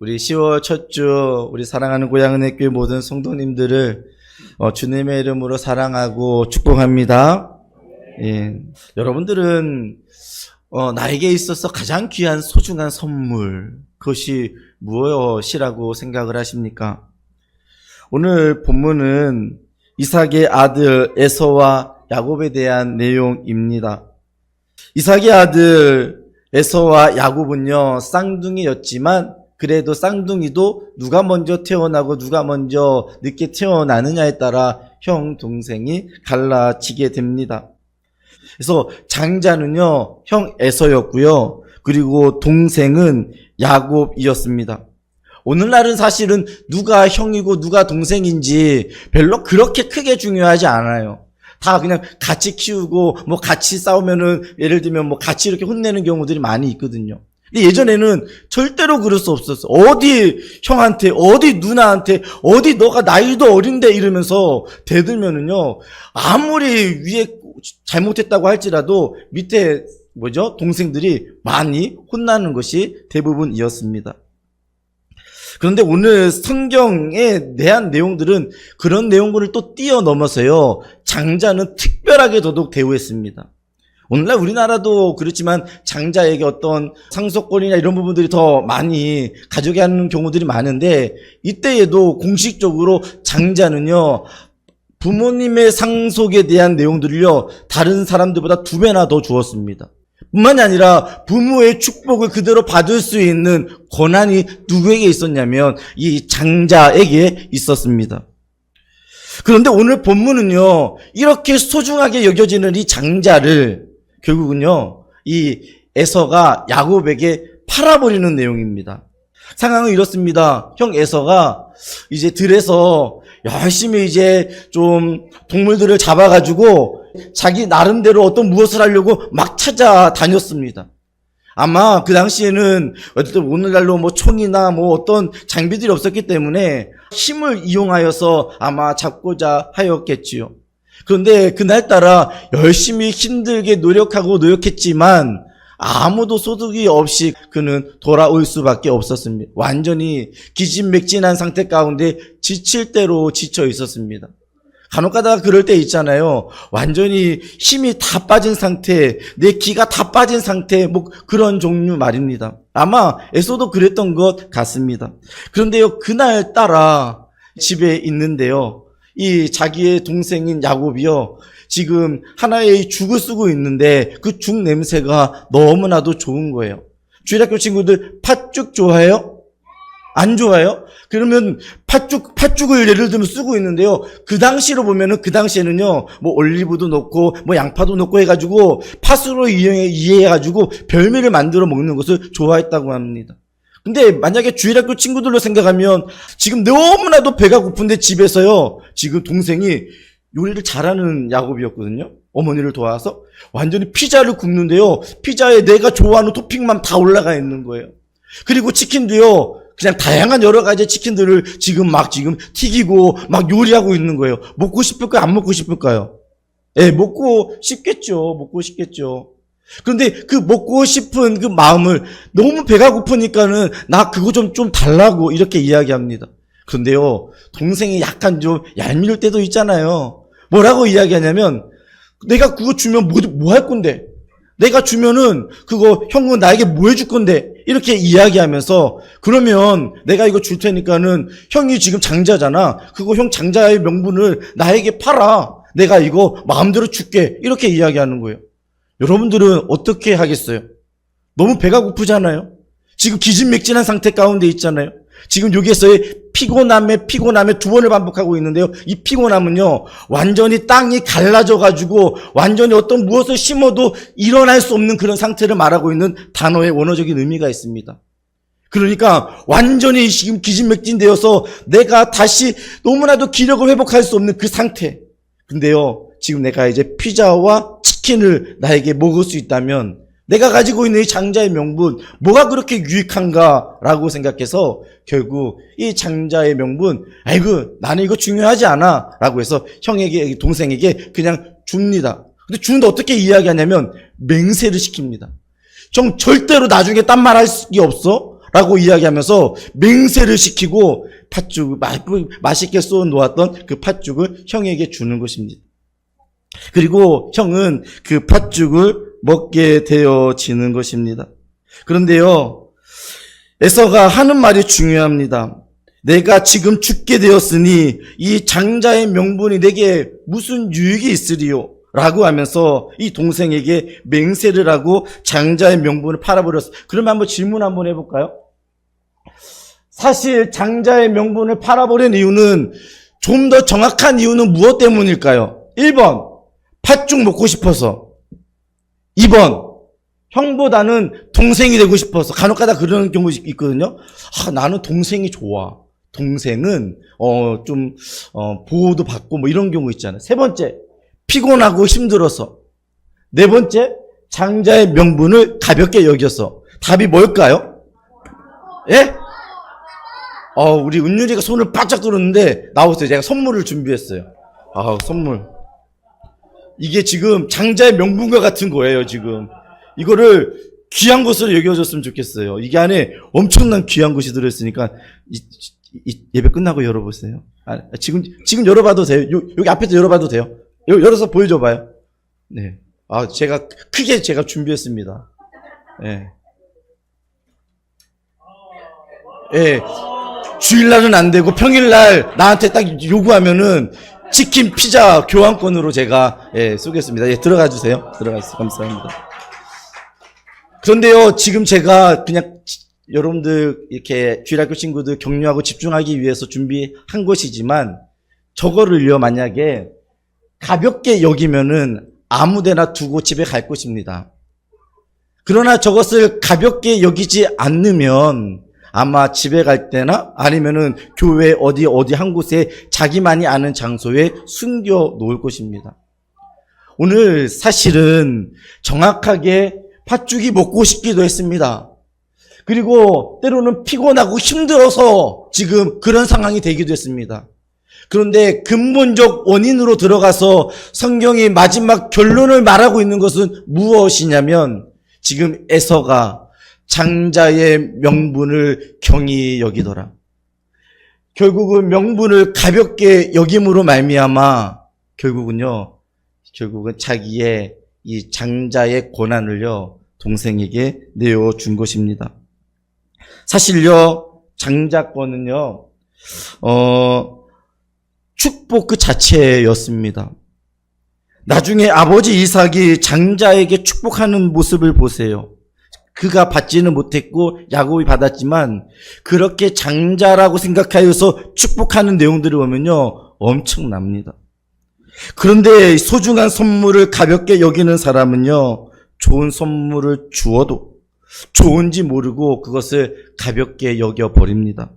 우리 10월 첫 주 우리 사랑하는 고향은혜교회 모든 성도님들을 주님의 이름으로 사랑하고 축복합니다. 예. 여러분들은 나에게 있어서 가장 귀한 소중한 선물, 그것이 무엇이라고 생각을 하십니까? 오늘 본문은 이삭의 아들 에서와 야곱에 대한 내용입니다. 이삭의 아들 에서와 야곱은요, 쌍둥이였지만 그래도 쌍둥이도 누가 먼저 태어나고 누가 먼저 늦게 태어나느냐에 따라 형, 동생이 갈라지게 됩니다. 그래서 장자는요, 형 에서였고요. 그리고 동생은 야곱이었습니다. 오늘날은 사실은 누가 형이고 누가 동생인지 별로 그렇게 크게 중요하지 않아요. 다 그냥 같이 키우고 뭐 같이 싸우면은 예를 들면 뭐 같이 이렇게 혼내는 경우들이 많이 있거든요. 근데 예전에는 절대로 그럴 수 없었어. 어디 형한테, 어디 누나한테, 어디 너가 나이도 어린데 이러면서 대들면은요, 아무리 위에 잘못했다고 할지라도 밑에 동생들이 많이 혼나는 것이 대부분이었습니다. 그런데 오늘 성경에 대한 내용들은 그런 내용들을 또 뛰어넘어서요, 장자는 특별하게 더더욱 대우했습니다. 오늘날 우리나라도 그렇지만 장자에게 어떤 상속권이나 이런 부분들이 더 많이 가져게 하는 경우들이 많은데, 이때에도 공식적으로 장자는요, 부모님의 상속에 대한 내용들을요, 다른 사람들보다 2배나 더 주었습니다. 뿐만이 아니라 부모의 축복을 그대로 받을 수 있는 권한이 누구에게 있었냐면 이 장자에게 있었습니다. 그런데 오늘 본문은요, 이렇게 소중하게 여겨지는 이 장자를 결국은요, 이 에서가 야곱에게 팔아버리는 내용입니다. 상황은 이렇습니다. 형 에서가 이제 들에서 열심히 이제 좀 동물들을 잡아가지고 자기 나름대로 어떤 무엇을 하려고 막 찾아다녔습니다. 아마 그 당시에는 어쨌든 오늘날로 뭐 총이나 뭐 어떤 장비들이 없었기 때문에 힘을 이용하여서 아마 잡고자 하였겠지요. 그런데 그날따라 열심히 힘들게 노력했지만 아무도 소득이 없이 그는 돌아올 수밖에 없었습니다. 완전히 기진맥진한 상태 가운데 지칠 대로 지쳐 있었습니다. 간혹가다가 그럴 때 있잖아요. 완전히 힘이 다 빠진 상태, 내 기가 다 빠진 상태, 뭐 그런 종류 말입니다. 아마 에서도 그랬던 것 같습니다. 그런데요, 그날따라 집에 있는데요, 이 자기의 동생인 야곱이요, 지금 하나의 죽을 쓰고 있는데 그 죽 냄새가 너무나도 좋은 거예요. 주일학교 친구들 팥죽 좋아해요? 안 좋아해요? 그러면 팥죽을 예를 들면 쓰고 있는데요, 그 당시로 보면은 그 당시에는요, 뭐 올리브도 넣고 뭐 양파도 넣고 해가지고 팥으로 이해해가지고 별미를 만들어 먹는 것을 좋아했다고 합니다. 근데 만약에 주일학교 친구들로 생각하면 지금 너무나도 배가 고픈데 집에서요, 지금 동생이 요리를 잘하는 야곱이었거든요. 어머니를 도와서 완전히 피자를 굽는데요, 피자에 내가 좋아하는 토핑만 다 올라가 있는 거예요. 그리고 치킨도요, 그냥 다양한 여러 가지 치킨들을 지금 튀기고 막 요리하고 있는 거예요. 먹고 싶을까요? 안 먹고 싶을까요? 예, 먹고 싶겠죠. 그런데 그 먹고 싶은 그 마음을, 너무 배가 고프니까는 나 그거 좀 달라고 이렇게 이야기합니다. 그런데요, 동생이 약간 좀 얄미울 때도 있잖아요. 뭐라고 이야기하냐면, 내가 그거 주면 뭐 할 건데? 내가 주면은 그거 형은 나에게 뭐 해줄 건데? 이렇게 이야기하면서, 그러면 내가 이거 줄 테니까는 형이 지금 장자잖아. 그거 형 장자의 명분을 나에게 팔아. 내가 이거 마음대로 줄게. 이렇게 이야기하는 거예요. 여러분들은 어떻게 하겠어요? 너무 배가 고프잖아요. 지금 기진맥진한 상태 가운데 있잖아요. 지금 여기에서의 피곤함에 2번을 반복하고 있는데요, 이 피곤함은요, 완전히 땅이 갈라져가지고 완전히 어떤 무엇을 심어도 일어날 수 없는 그런 상태를 말하고 있는 단어의 원어적인 의미가 있습니다. 그러니까 완전히 지금 기진맥진되어서 내가 다시 너무나도 기력을 회복할 수 없는 그 상태. 근데요, 지금 내가 이제 피자와 치킨을 나에게 먹을 수 있다면 내가 가지고 있는 이 장자의 명분, 뭐가 그렇게 유익한가라고 생각해서 결국 이 장자의 명분, 아이고 나는 이거 중요하지 않아 라고 해서 형에게, 동생에게 그냥 줍니다. 근데 주는데 어떻게 이야기하냐면 맹세를 시킵니다. 형 절대로 나중에 딴 말 할 게 없어 라고 이야기하면서 맹세를 시키고 팥죽을 맛있게 쏘아 놓았던 그 팥죽을 형에게 주는 것입니다. 그리고 형은 그 팥죽을 먹게 되어지는 것입니다. 그런데요, 에서가 하는 말이 중요합니다. 내가 지금 죽게 되었으니 이 장자의 명분이 내게 무슨 유익이 있으리요? 라고 하면서 이 동생에게 맹세를 하고 장자의 명분을 팔아버렸어요. 그러면 한번 질문 한번 해볼까요? 사실 장자의 명분을 팔아버린 이유는, 좀 더 정확한 이유는 무엇 때문일까요? 1번, 팥죽 먹고 싶어서. 2번, 형보다는 동생이 되고 싶어서. 간혹가다 그런 경우 있거든요. 나는 동생이 좋아. 동생은 보호도 받고 뭐 이런 경우 있잖아요. 3번째, 피곤하고 힘들어서. 4번째, 장자의 명분을 가볍게 여겨서. 답이 뭘까요? 예? 우리 은율이가 손을 바짝 들었는데 나오세요. 제가 선물을 준비했어요. 선물. 이게 지금 장자의 명분과 같은 거예요, 지금. 이거를 귀한 것으로 여겨줬으면 좋겠어요. 이게 안에 엄청난 귀한 것이 들어있으니까, 이 예배 끝나고 열어보세요. 지금 열어봐도 돼요. 여기 앞에서 열어봐도 돼요. 열어서 보여줘봐요. 네. 제가 크게 준비했습니다. 네. 예. 주일날은 안 되고 평일날 나한테 딱 요구하면은 치킨, 피자 교환권으로 제가 쏘겠습니다. 들어가 주세요. 들어가주세요. 감사합니다. 그런데요, 지금 제가 그냥 여러분들 이렇게 주일학교 친구들 격려하고 집중하기 위해서 준비한 것이지만, 저거를요, 만약에 가볍게 여기면은 아무데나 두고 집에 갈 것입니다. 그러나 저것을 가볍게 여기지 않으면 아마 집에 갈 때나 아니면은 교회 어디 한 곳에 자기만이 아는 장소에 숨겨 놓을 것입니다. 오늘 사실은 정확하게 팥죽이 먹고 싶기도 했습니다. 그리고 때로는 피곤하고 힘들어서 지금 그런 상황이 되기도 했습니다. 그런데 근본적 원인으로 들어가서 성경이 마지막 결론을 말하고 있는 것은 무엇이냐면, 지금 에서가 장자의 명분을 경히 여기더라. 결국은 명분을 가볍게 여김으로 말미암아 결국은 자기의 이 장자의 고난을요, 동생에게 내어준 것입니다. 사실요, 장자권은요, 축복 그 자체였습니다. 나중에 아버지 이삭이 장자에게 축복하는 모습을 보세요. 그가 받지는 못했고 야곱이 받았지만, 그렇게 장자라고 생각하여서 축복하는 내용들을 보면요, 엄청납니다. 그런데 소중한 선물을 가볍게 여기는 사람은요, 좋은 선물을 주어도 좋은지 모르고 그것을 가볍게 여겨버립니다.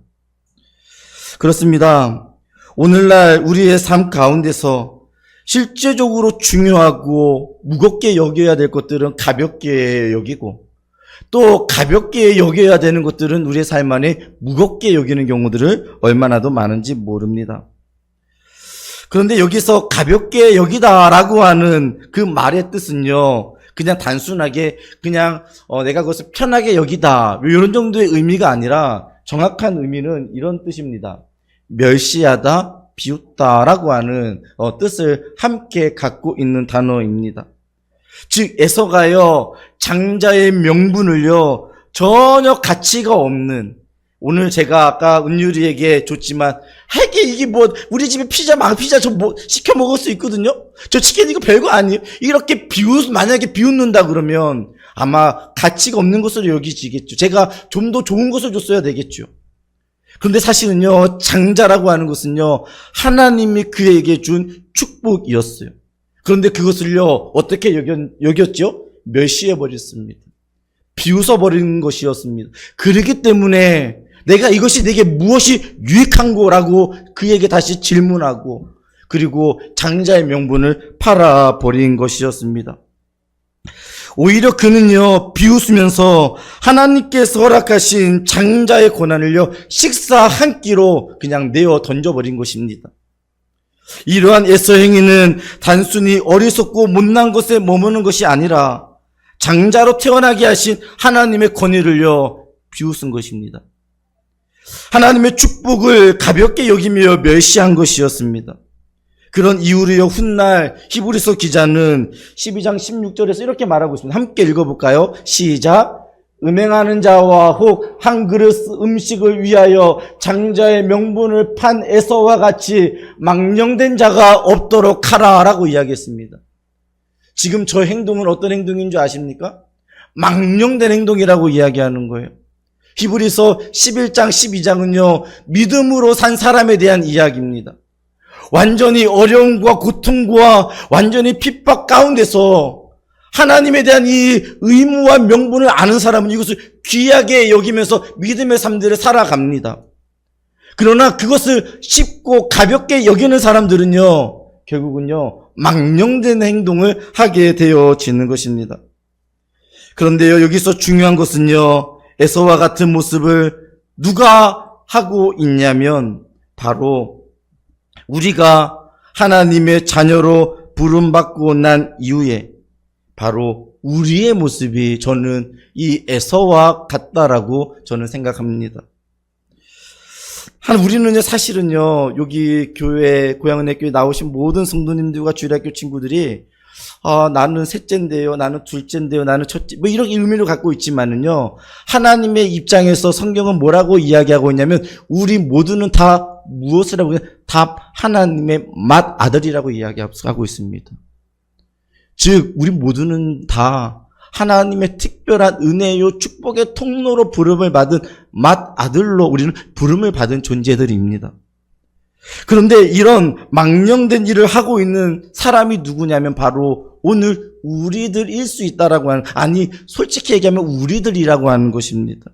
그렇습니다. 오늘날 우리의 삶 가운데서 실제적으로 중요하고 무겁게 여겨야 될 것들은 가볍게 여기고, 또 가볍게 여겨야 되는 것들은 우리의 삶 안에 무겁게 여기는 경우들을 얼마나도 많은지 모릅니다. 그런데 여기서 가볍게 여기다라고 하는 그 말의 뜻은요, 그냥 단순하게 내가 그것을 편하게 여기다, 이런 정도의 의미가 아니라 정확한 의미는 이런 뜻입니다. 멸시하다, 비웃다라고 하는 뜻을 함께 갖고 있는 단어입니다. 즉 에서가요, 장자의 명분을요, 전혀 가치가 없는, 오늘 제가 아까 은유리에게 줬지만, 이게 우리 집에 피자 저 시켜 먹을 수 있거든요? 저 치킨 이거 별거 아니에요? 이렇게 만약에 비웃는다 그러면 아마 가치가 없는 것으로 여기지겠죠. 제가 좀 더 좋은 것을 줬어야 되겠죠. 그런데 사실은요, 장자라고 하는 것은요, 하나님이 그에게 준 축복이었어요. 그런데 그것을요, 어떻게 여겼죠? 멸시해버렸습니다. 비웃어버리는 것이었습니다. 그렇기 때문에 이것이 내게 무엇이 유익한 거라고 그에게 다시 질문하고, 그리고 장자의 명분을 팔아버린 것이었습니다. 오히려 그는요, 비웃으면서 하나님께서 허락하신 장자의 고난을요, 식사 한 끼로 그냥 내어 던져버린 것입니다. 이러한 에서 행위는 단순히 어리석고 못난 것에 머무는 것이 아니라 장자로 태어나게 하신 하나님의 권위를요, 비웃은 것입니다. 하나님의 축복을 가볍게 여기며 멸시한 것이었습니다. 그런 이유로요, 훗날 히브리서 기자는 12장 16절에서 이렇게 말하고 있습니다. 함께 읽어볼까요? 시작. 음행하는 자와 혹 한 그릇 음식을 위하여 장자의 명분을 판 에서와 같이 망령된 자가 없도록 하라라고 이야기했습니다. 지금 저 행동은 어떤 행동인 줄 아십니까? 망령된 행동이라고 이야기하는 거예요. 히브리서 11장 12장은요 믿음으로 산 사람에 대한 이야기입니다. 완전히 어려움과 고통과 완전히 핍박 가운데서 하나님에 대한 이 의무와 명분을 아는 사람은 이것을 귀하게 여기면서 믿음의 삶들을 살아갑니다. 그러나 그것을 쉽고 가볍게 여기는 사람들은요 결국은요 망령된 행동을 하게 되어지는 것입니다. 그런데요 여기서 중요한 것은요 에서와 같은 모습을 누가 하고 있냐면 바로 우리가 하나님의 자녀로 부름받고 난 이후에 바로 우리의 모습이 저는 이 에서와 같다라고 저는 생각합니다. 우리는요 사실은요 여기 교회 고향은혜교회 나오신 모든 성도님들과 주일학교 친구들이 나는 셋째인데요, 나는 둘째인데요, 나는 첫째, 뭐 이런 의미를 갖고 있지만은요 하나님의 입장에서 성경은 뭐라고 이야기하고 있냐면 우리 모두는 다 무엇을 하고 있냐? 다 하나님의 맏아들이라고 이야기하고 있습니다. 즉 우리 모두는 다 하나님의 특별한 은혜요 축복의 통로로 부름을 받은 맏아들로 우리는 부름을 받은 존재들입니다. 그런데 이런 망령된 일을 하고 있는 사람이 누구냐면 바로 오늘 우리들일 수 있다라고 하는, 아니 솔직히 얘기하면 우리들이라고 하는 것입니다.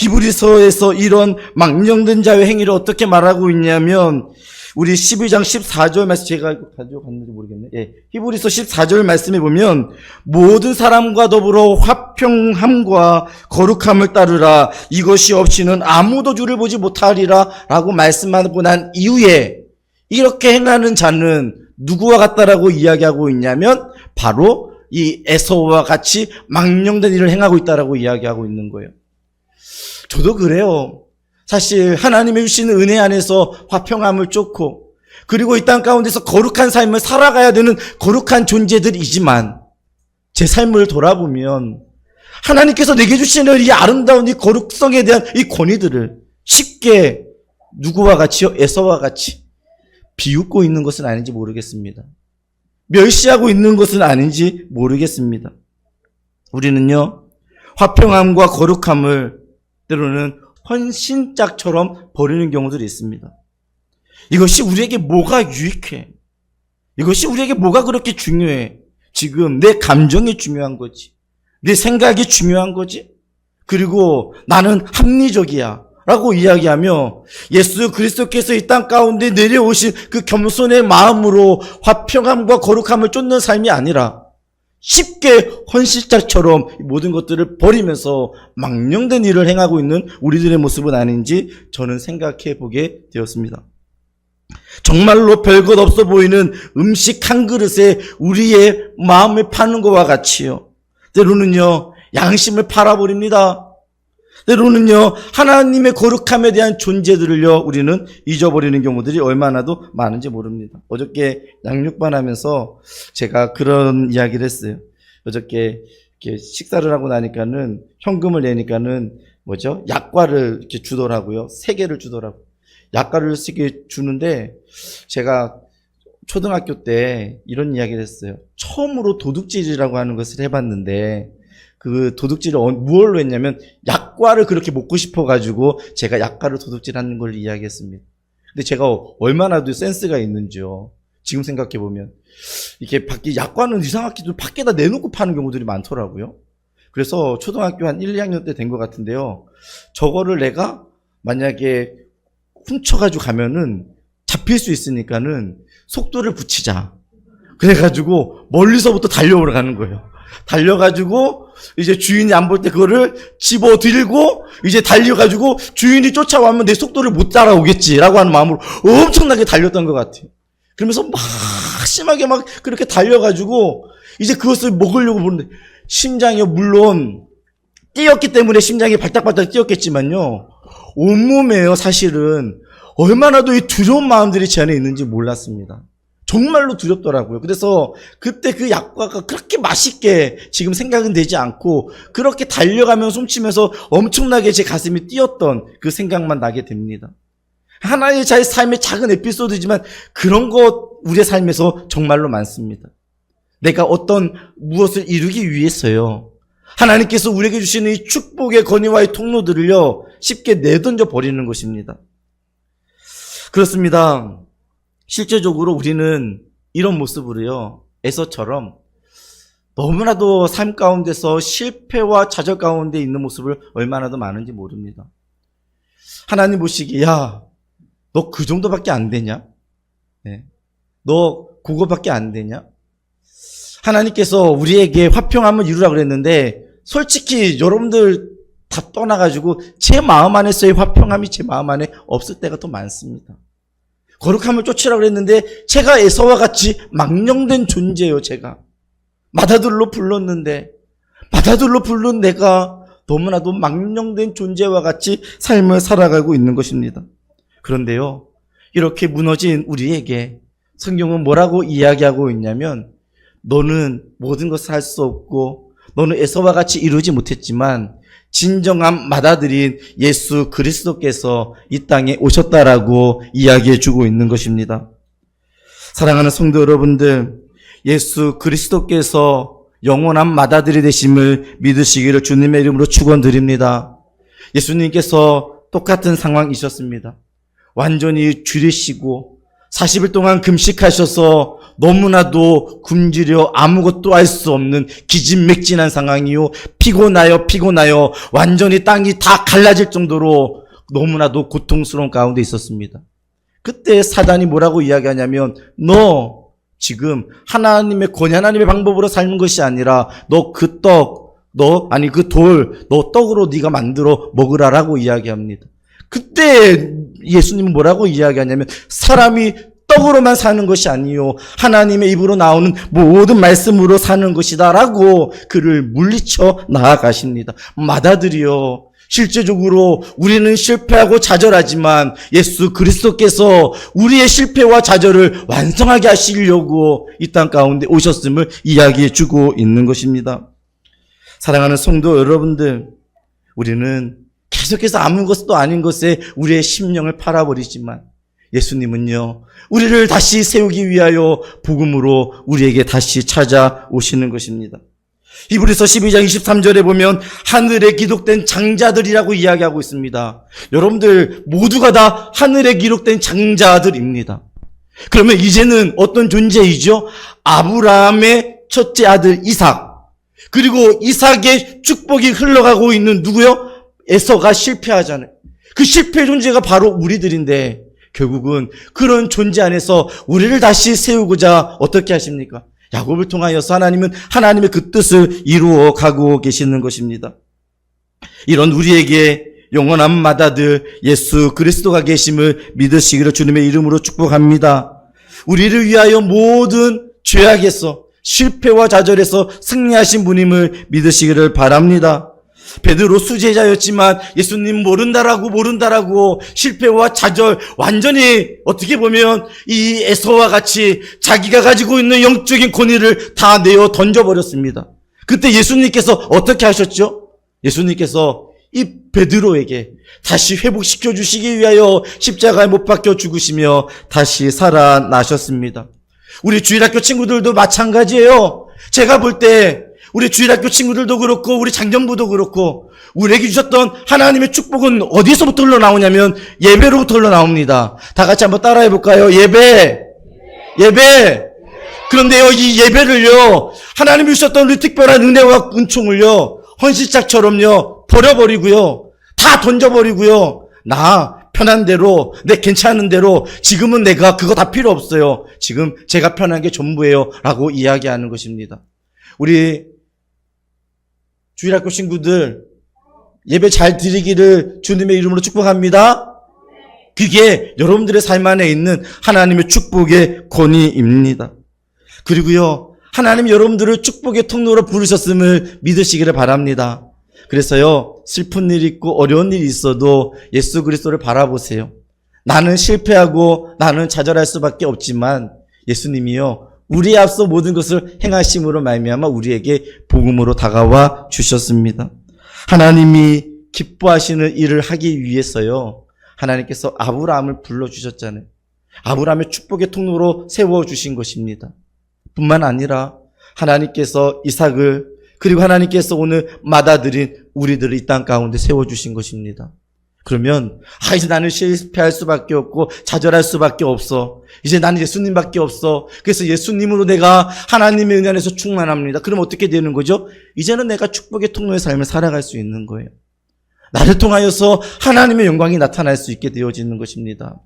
히브리서에서 이런 망령된 자의 행위를 어떻게 말하고 있냐면 우리 12장 14절 말씀, 제가 이거 가져갔는지 모르겠네. 예, 히브리서 14절 말씀에 보면 모든 사람과 더불어 화평함과 거룩함을 따르라. 이것이 없이는 아무도 주를 보지 못하리라 라고 말씀하고 난 이후에 이렇게 행하는 자는 누구와 같다라고 이야기하고 있냐면 바로 이 에서와 같이 망령된 일을 행하고 있다라고 이야기하고 있는 거예요. 저도 그래요. 사실 하나님의 주시는 은혜 안에서 화평함을 쫓고 그리고 이 땅 가운데서 거룩한 삶을 살아가야 되는 거룩한 존재들이지만 제 삶을 돌아보면 하나님께서 내게 주시는 이 아름다운 이 거룩성에 대한 이 권위들을 쉽게 누구와 같이요? 에서와 같이 비웃고 있는 것은 아닌지 모르겠습니다. 멸시하고 있는 것은 아닌지 모르겠습니다. 우리는요 화평함과 거룩함을 때로는 헌신짝처럼 버리는 경우들이 있습니다. 이것이 우리에게 뭐가 유익해? 이것이 우리에게 뭐가 그렇게 중요해? 지금 내 감정이 중요한 거지. 내 생각이 중요한 거지. 그리고 나는 합리적이야 라고 이야기하며 예수 그리스도께서 이 땅 가운데 내려오신 그 겸손의 마음으로 화평함과 거룩함을 쫓는 삶이 아니라 쉽게 헌신짝처럼 모든 것들을 버리면서 망령된 일을 행하고 있는 우리들의 모습은 아닌지 저는 생각해 보게 되었습니다. 정말로 별것 없어 보이는 음식 한 그릇에 우리의 마음을 파는 것과 같이요. 때로는요, 양심을 팔아버립니다. 때로는요, 하나님의 거룩함에 대한 존재들을요, 우리는 잊어버리는 경우들이 얼마나도 많은지 모릅니다. 어저께 양육반 하면서 제가 그런 이야기를 했어요. 어저께 이렇게 식사를 하고 나니까는 현금을 내니까는 약과를 이렇게 주더라고요. 3개를 주더라고요. 약과를 3개 주는데 제가 초등학교 때 이런 이야기를 했어요. 처음으로 도둑질이라고 하는 것을 해봤는데 그 도둑질을 무얼로 했냐면 약과를 그렇게 먹고 싶어가지고 제가 약과를 도둑질하는 걸 이야기했습니다. 근데 제가 얼마나 센스가 있는지요. 지금 생각해보면 이렇게 밖에 약과는 이상하게도 밖에다 내놓고 파는 경우들이 많더라고요. 그래서 초등학교 한 1, 2학년 때 된 것 같은데요. 저거를 내가 만약에 훔쳐가지고 가면은 잡힐 수 있으니까는 속도를 붙이자. 그래가지고 멀리서부터 달려오러 가는 거예요. 달려가지고 이제 주인이 안 볼 때 그거를 집어 들고 이제 달려가지고 주인이 쫓아오면 내 속도를 못 따라오겠지라고 하는 마음으로 엄청나게 달렸던 것 같아요. 그러면서 막 심하게 막 그렇게 달려가지고 이제 그것을 먹으려고 보는데 심장이요 물론 뛰었기 때문에 심장이 발딱발딱 뛰었겠지만요, 온몸에요, 사실은 얼마나도 이 두려운 마음들이 제 안에 있는지 몰랐습니다. 정말로 두렵더라고요. 그래서 그때 그 약과가 그렇게 맛있게 지금 생각은 되지 않고 그렇게 달려가며 숨치면서 엄청나게 제 가슴이 뛰었던 그 생각만 나게 됩니다. 하나의 자의 삶의 작은 에피소드지만 그런 것 우리의 삶에서 정말로 많습니다. 내가 어떤 무엇을 이루기 위해서요, 하나님께서 우리에게 주시는 이 축복의 건의와의 통로들을요 쉽게 내던져 버리는 것입니다. 그렇습니다. 실제적으로 우리는 이런 모습으로요, 에서처럼 너무나도 삶 가운데서 실패와 좌절 가운데 있는 모습을 얼마나도 많은지 모릅니다. 하나님 보시기에 야, 너 그 정도밖에 안 되냐? 네. 너 그거밖에 안 되냐? 하나님께서 우리에게 화평함을 이루라 그랬는데 솔직히 여러분들 다 떠나가지고 제 마음 안에서의 화평함이 제 마음 안에 없을 때가 더 많습니다. 거룩함을 쫓으라 그랬는데 제가 에서와 같이 망령된 존재예요. 제가 맏아들로 불렀는데 맏아들로 부른 내가 너무나도 망령된 존재와 같이 삶을 살아가고 있는 것입니다. 그런데요, 이렇게 무너진 우리에게 성경은 뭐라고 이야기하고 있냐면, 너는 모든 것을 할 수 없고 너는 에서와 같이 이루지 못했지만 진정한 맏아들인 예수 그리스도께서 이 땅에 오셨다라고 이야기해 주고 있는 것입니다. 사랑하는 성도 여러분들, 예수 그리스도께서 영원한 맏아들이 되심을 믿으시기를 주님의 이름으로 축원드립니다. 예수님께서 똑같은 상황이셨습니다. 완전히 줄이시고 40일 동안 금식하셔서 너무나도 굶주려 아무것도 할 수 없는 기진맥진한 상황이요, 피곤하여 완전히 땅이 다 갈라질 정도로 너무나도 고통스러운 가운데 있었습니다. 그때 사단이 뭐라고 이야기하냐면, 너 지금 하나님의 권위, 하나님의 방법으로 삶는 것이 아니라 너 그 돌, 너 떡으로 네가 만들어 먹으라라고 이야기합니다. 그때 예수님은 뭐라고 이야기하냐면, 사람이 떡으로만 사는 것이 아니요 하나님의 입으로 나오는 모든 말씀으로 사는 것이다 라고 그를 물리쳐 나아가십니다. 맏아들이요, 실제적으로 우리는 실패하고 좌절하지만 예수 그리스도께서 우리의 실패와 좌절을 완성하게 하시려고 이 땅 가운데 오셨음을 이야기해 주고 있는 것입니다. 사랑하는 성도 여러분들, 우리는 계속해서 아무것도 아닌 것에 우리의 심령을 팔아버리지만 예수님은요, 우리를 다시 세우기 위하여 복음으로 우리에게 다시 찾아오시는 것입니다. 히브리서 12장 23절에 보면 하늘에 기록된 장자들이라고 이야기하고 있습니다. 여러분들 모두가 다 하늘에 기록된 장자들입니다. 그러면 이제는 어떤 존재이죠? 아브라함의 첫째 아들 이삭, 그리고 이삭의 축복이 흘러가고 있는 누구요? 에서가 실패하잖아요. 그 실패 존재가 바로 우리들인데 결국은 그런 존재 안에서 우리를 다시 세우고자 어떻게 하십니까? 야곱을 통하여서 하나님은 하나님의 그 뜻을 이루어 가고 계시는 것입니다. 이런 우리에게 영원한 맏아들 예수 그리스도가 계심을 믿으시기를 주님의 이름으로 축복합니다. 우리를 위하여 모든 죄악에서 실패와 좌절에서 승리하신 분임을 믿으시기를 바랍니다. 베드로 수제자였지만 예수님 모른다라고 실패와 좌절, 완전히 어떻게 보면 이 에서와 같이 자기가 가지고 있는 영적인 권위를 다 내어 던져버렸습니다. 그때 예수님께서 어떻게 하셨죠? 예수님께서 이 베드로에게 다시 회복시켜 주시기 위하여 십자가에 못 박혀 죽으시며 다시 살아나셨습니다. 우리 주일학교 친구들도 마찬가지예요. 제가 볼 때 우리 주일학교 친구들도 그렇고 우리 장년부도 그렇고 우리에게 주셨던 하나님의 축복은 어디서부터 흘러나오냐면 예배로부터 흘러나옵니다. 다 같이 한번 따라해 볼까요? 예배. 그런데요, 이 예배를요, 하나님이 주셨던 우리 특별한 은혜와 은총을요, 헌신짝처럼요 버려버리고요, 다 던져버리고요, 나 편한 대로, 내 괜찮은 대로, 지금은 내가 그거 다 필요 없어요, 지금 제가 편한 게 전부예요 라고 이야기하는 것입니다. 우리 주일학교 친구들 예배 잘 드리기를 주님의 이름으로 축복합니다. 그게 여러분들의 삶 안에 있는 하나님의 축복의 권위입니다. 그리고요, 하나님 여러분들을 축복의 통로로 부르셨음을 믿으시기를 바랍니다. 그래서요, 슬픈 일이 있고 어려운 일이 있어도 예수 그리스도를 바라보세요. 나는 실패하고 나는 좌절할 수밖에 없지만 예수님이요, 우리 앞서 모든 것을 행하심으로 말미암아 우리에게 복음으로 다가와 주셨습니다. 하나님이 기뻐하시는 일을 하기 위해서요, 하나님께서 아브라함을 불러주셨잖아요. 아브라함의 축복의 통로로 세워주신 것입니다. 뿐만 아니라 하나님께서 이삭을, 그리고 하나님께서 오늘 받아들인 우리들을 이 땅 가운데 세워주신 것입니다. 그러면 이제 나는 실패할 수밖에 없고 좌절할 수밖에 없어. 이제 나는 예수님밖에 없어. 그래서 예수님으로 내가 하나님의 은혜 안에서 충만합니다. 그럼 어떻게 되는 거죠? 이제는 내가 축복의 통로의 삶을 살아갈 수 있는 거예요. 나를 통하여서 하나님의 영광이 나타날 수 있게 되어지는 것입니다.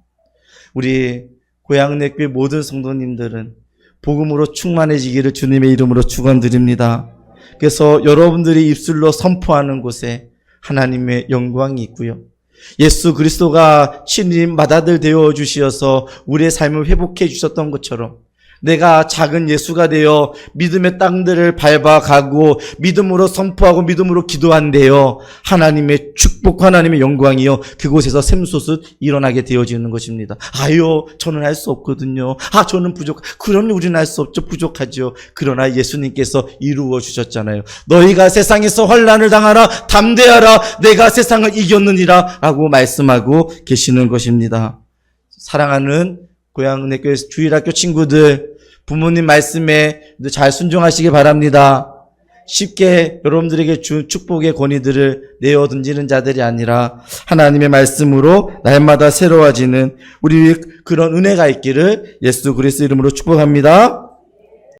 우리 고향내교회 모든 성도님들은 복음으로 충만해지기를 주님의 이름으로 축원드립니다. 그래서 여러분들이 입술로 선포하는 곳에 하나님의 영광이 있고요, 예수 그리스도가 신임 맏아들 되어 주시어서 우리의 삶을 회복해 주셨던 것처럼 내가 작은 예수가 되어 믿음의 땅들을 밟아가고 믿음으로 선포하고 믿음으로 기도한대요, 하나님의 축복, 하나님의 영광이요 그곳에서 샘솟듯 일어나게 되어지는 것입니다. 저는 할 수 없거든요. 저는 그럼 우리는 할 수 없죠. 부족하죠. 그러나 예수님께서 이루어 주셨잖아요. 너희가 세상에서 환난을 당하라, 담대하라, 내가 세상을 이겼느니라 라고 말씀하고 계시는 것입니다. 사랑하는 고향은혜교회 주일학교 친구들, 부모님 말씀에 잘 순종하시기 바랍니다. 쉽게 여러분들에게 준 축복의 권위들을 내어 던지는 자들이 아니라 하나님의 말씀으로 날마다 새로워지는 우리 그런 은혜가 있기를 예수 그리스도 이름으로 축복합니다.